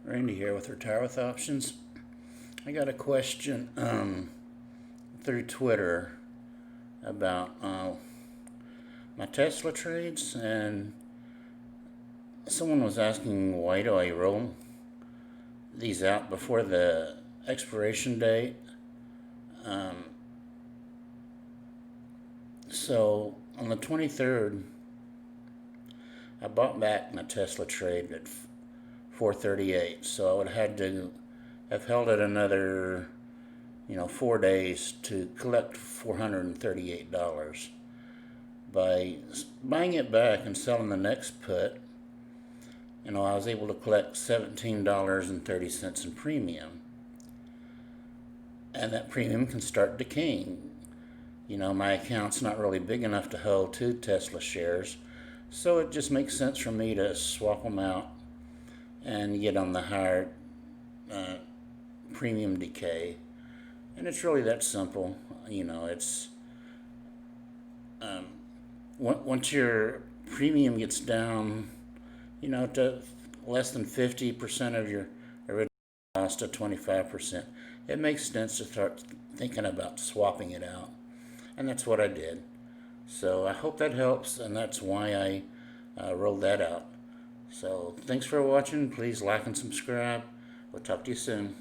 Randy here with Retire with Options. I got a question through Twitter about my Tesla trades, and someone was asking, why do I roll these out before the expiration date? So on the 23rd, I bought back my Tesla trade at 438, so I would have had to have held it another 4 days to collect $438. By buying it back and selling the next put, I was able to collect $17.30 in premium, and that premium can start decaying. My account's not really big enough to hold 2 Tesla shares, so it just makes sense for me to swap them out and get on the higher premium decay. And it's really that simple. It's once your premium gets down, to less than 50% of your original cost to 25%, it makes sense to start thinking about swapping it out. And that's what I did. So I hope that helps, and that's why I rolled that out. So thanks for watching. Please like and subscribe. We'll talk to you soon.